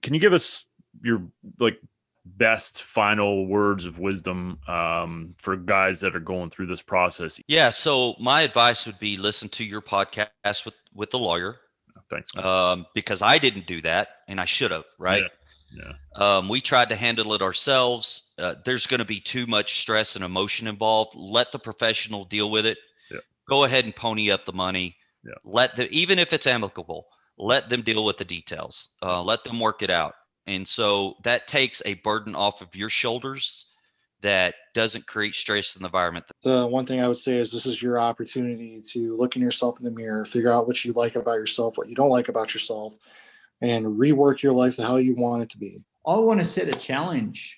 can you give us your like best final words of wisdom for guys that are going through this process? Yeah. So my advice would be listen to your podcast with the lawyer, Thanks. because I didn't do that and I should have, right? Yeah. Yeah. We tried to handle it ourselves. There's going to be too much stress and emotion involved. Let the professional deal with it. Yeah. Go ahead and pony up the money. Yeah. Even if it's amicable, let them deal with the details. Let them work it out. And so that takes a burden off of your shoulders that doesn't create stress in the environment. The one thing I would say is this is your opportunity to look in yourself in the mirror, figure out what you like about yourself, what you don't like about yourself, and rework your life to how you want it to be. I want to set a challenge.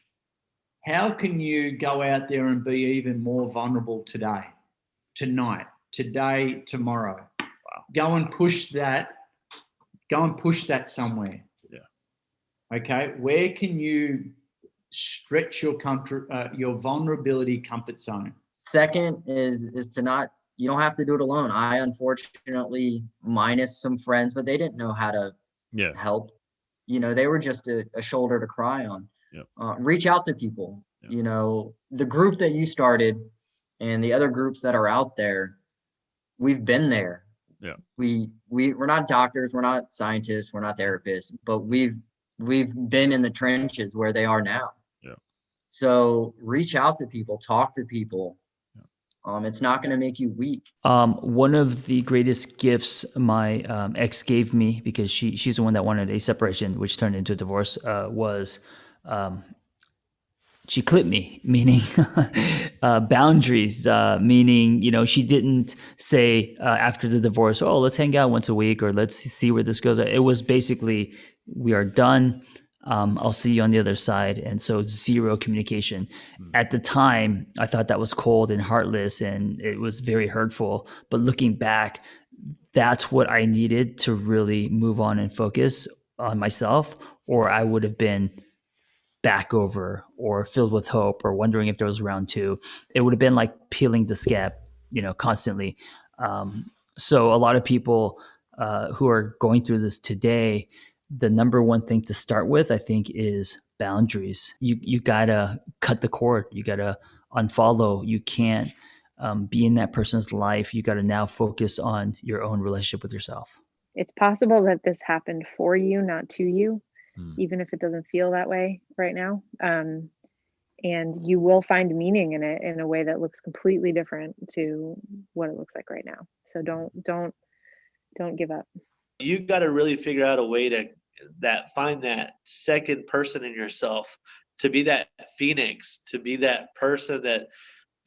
How can you go out there and be even more vulnerable today, tonight, today, tomorrow? Wow. Go and push that somewhere. Yeah. Okay. Where can you stretch your vulnerability comfort zone? Second is to not, you don't have to do it alone. I unfortunately, minus some friends, but they didn't know how to help. They were just a shoulder to cry on. Yep. Reach out to people. Yep. The group that you started and the other groups that are out there, we've been there. Yeah. We're not doctors, we're not scientists, we're not therapists, but we've been in the trenches where they are now. Yeah. So reach out to people, talk to people. It's not going to make you weak. One of the greatest gifts my ex gave me, because she's the one that wanted a separation, which turned into a divorce, was she clipped me, meaning boundaries, meaning, she didn't say after the divorce, oh, let's hang out once a week or let's see where this goes. It was basically, we are done. I'll see you on the other side. And so zero communication. At the time, I thought that was cold and heartless and it was very hurtful. But looking back, that's what I needed to really move on and focus on myself, or I would have been back over or filled with hope or wondering if there was round two. It would have been like peeling the scab, constantly. So a lot of people who are going through this today, the number one thing to start with, I think, is boundaries. You gotta cut the cord. You gotta unfollow. You can't be in that person's life. You gotta now focus on your own relationship with yourself. It's possible that this happened for you, not to you, even if it doesn't feel that way right now. And you will find meaning in it in a way that looks completely different to what it looks like right now. So don't give up. You got to really figure out a way to find that second person in yourself, to be that phoenix, to be that person that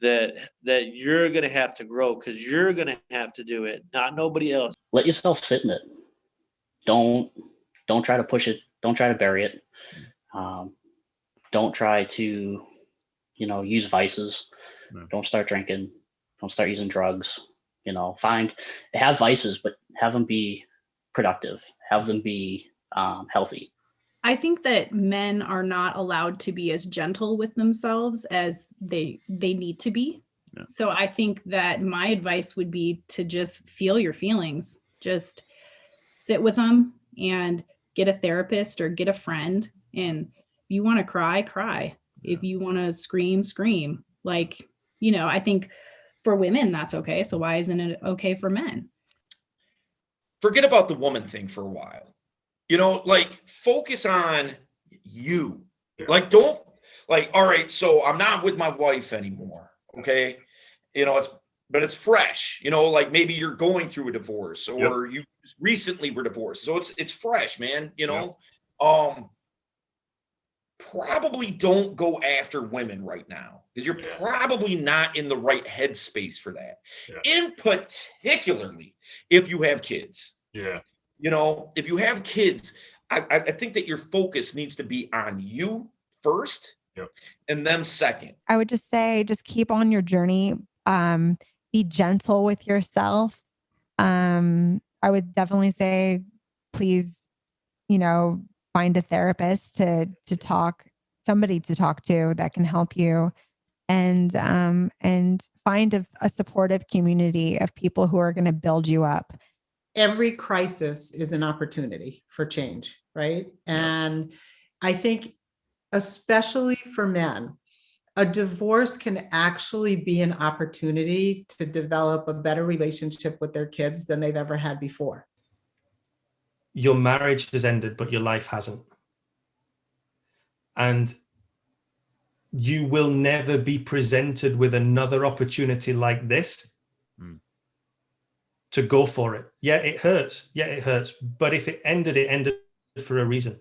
you're going to have to grow, because you're going to have to do it, not nobody else. Let yourself sit in it. Don't try to push it. Don't try to bury it. Don't try to, use vices. No. Don't start drinking. Don't start using drugs. Have vices, but have them be productive. Have them be healthy. I think that men are not allowed to be as gentle with themselves as they need to be. Yeah. So I think that my advice would be to just feel your feelings, just sit with them and get a therapist or get a friend. And if you want to cry, cry. Yeah. If you want to scream, scream. I think for women, that's okay. So why isn't it okay for men? Forget about the woman thing for a while. Focus on you. Yeah. All right, so I'm not with my wife anymore. Okay. It's fresh, maybe you're going through a divorce or you recently were divorced. So it's fresh, man, probably don't go after women right now because you're probably not in the right headspace for that. Yeah. In particularly if you have kids. Yeah. If you have kids, I think that your focus needs to be on you first, and them second. I would just say, just keep on your journey. Be gentle with yourself. I would definitely say, please, find a therapist to talk, somebody to talk to that can help you, and find a supportive community of people who are going to build you up. every crisis is an opportunity for change, right? And I think, especially for men, a divorce can actually be an opportunity to develop a better relationship with their kids than they've ever had before. Your marriage has ended, but your life hasn't. And you will never be presented with another opportunity like this to go for it. Yeah, it hurts. Yeah, it hurts. But if it ended for a reason.